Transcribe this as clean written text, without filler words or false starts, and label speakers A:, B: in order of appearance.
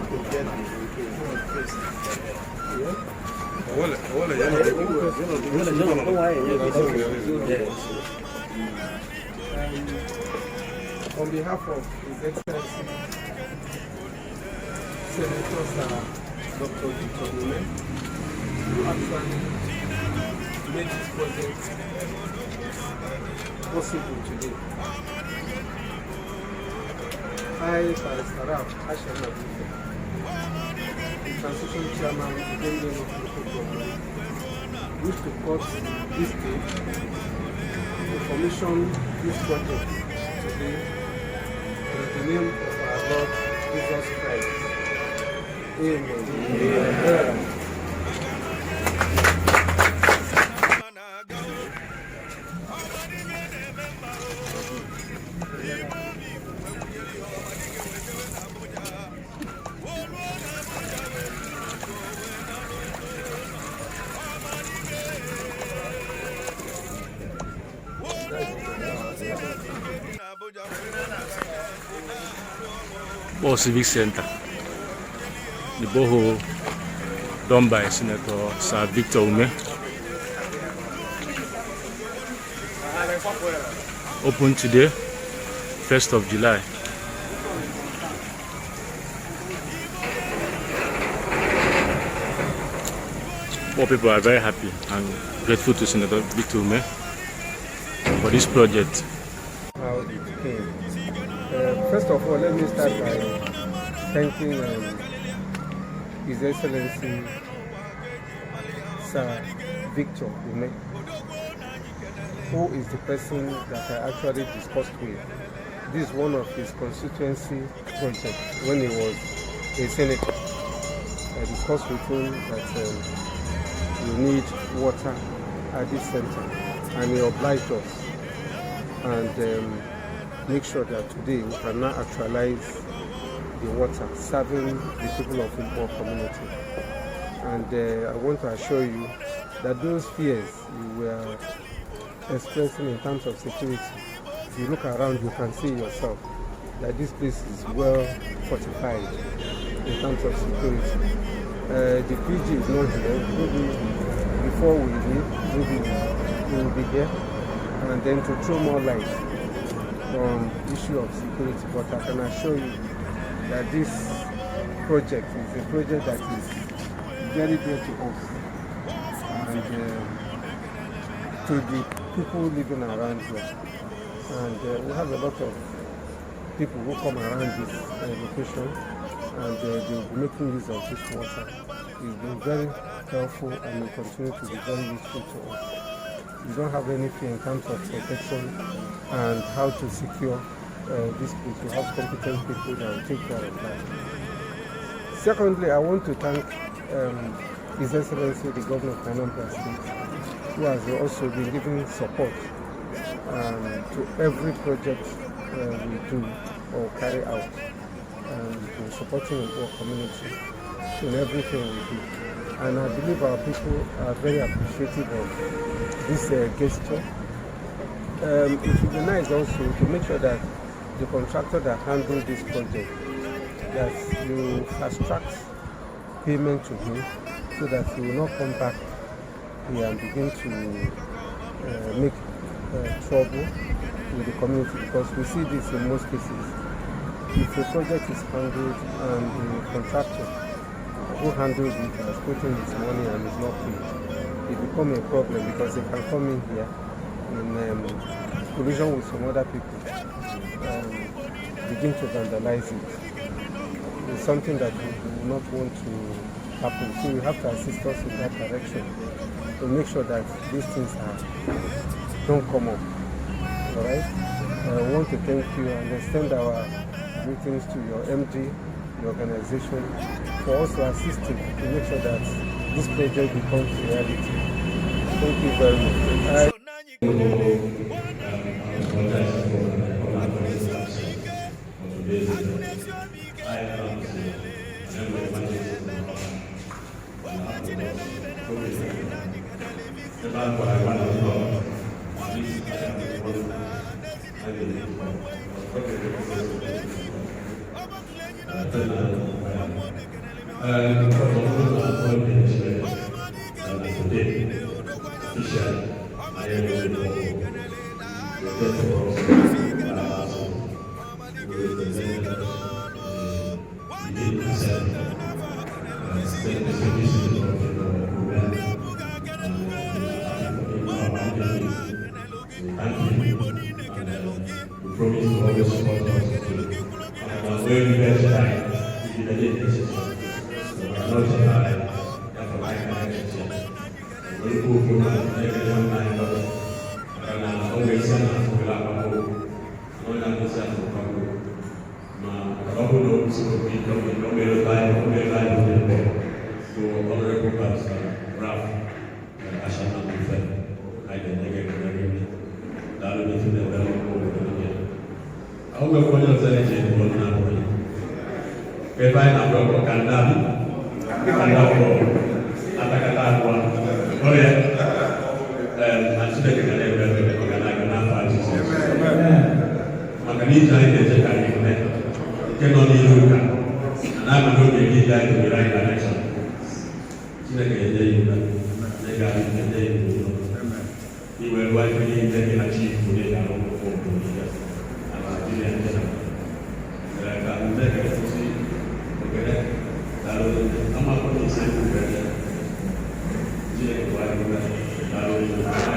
A: On behalf of His Excellency Senator Dr. Victor Ume, who actually made this project possible today. I, Barrister Hashem Abuja, the transition chairman of the Gambia local government, wish to cut this date to commission this project today in the name of our Lord Jesus Christ. Amen. Amen.
B: Bo Civic Center, the borehole done by Senator Sir Victor Ume, open today, 1st of July. All people are very happy and grateful to Senator Victor Ume for this project.
A: How it came. First of all, let me start by thanking His Excellency Sir Victor Ume, who is the person that I actually discussed with. This is one of his constituency projects when he was a senator. I discussed with him that we need water at this center, and he obliged us and make sure that today we can now actualize the water serving the people of Igbo community. And I want to assure you that those fears you were expressing in terms of security, if you look around, you can see yourself that this place is well fortified in terms of security. The PG is not here. Maybe before we leave, maybe we will be here, and then to throw more light on the issue of security. But I can assure you that this project is a project that is very dear to us and to the people living around here. And we have a lot of people who come around this location, and they will be making use of this water. It's been very helpful and will continue to be very useful to us. We don't have anything in terms of protection and how to secure this place. We have competent people that will take care of that. Secondly, I want to thank His Excellency the Governor of Anambra State, who has also been giving support to every project we do or carry out, and supporting our community in everything we do. And I believe our people are very appreciative of this gesture. It would be nice also to make sure that the contractor that handles this project, that you fast track payment to him so that he will not come back here and begin to make trouble with the community, because we see this in most cases. If a project is handled and the contractor who handles it has put in his money and is not paid, it becomes a problem, because they can come in here in collision with some other people and begin to vandalize it. It's something that we do not want to happen. So we have to assist us in that direction to make sure that these things don't come up. Alright? I want to thank you and extend our greetings to your MD, the organization, for also assisting to make sure that this project becomes reality. Thank you very much.
C: Thank you. Lalu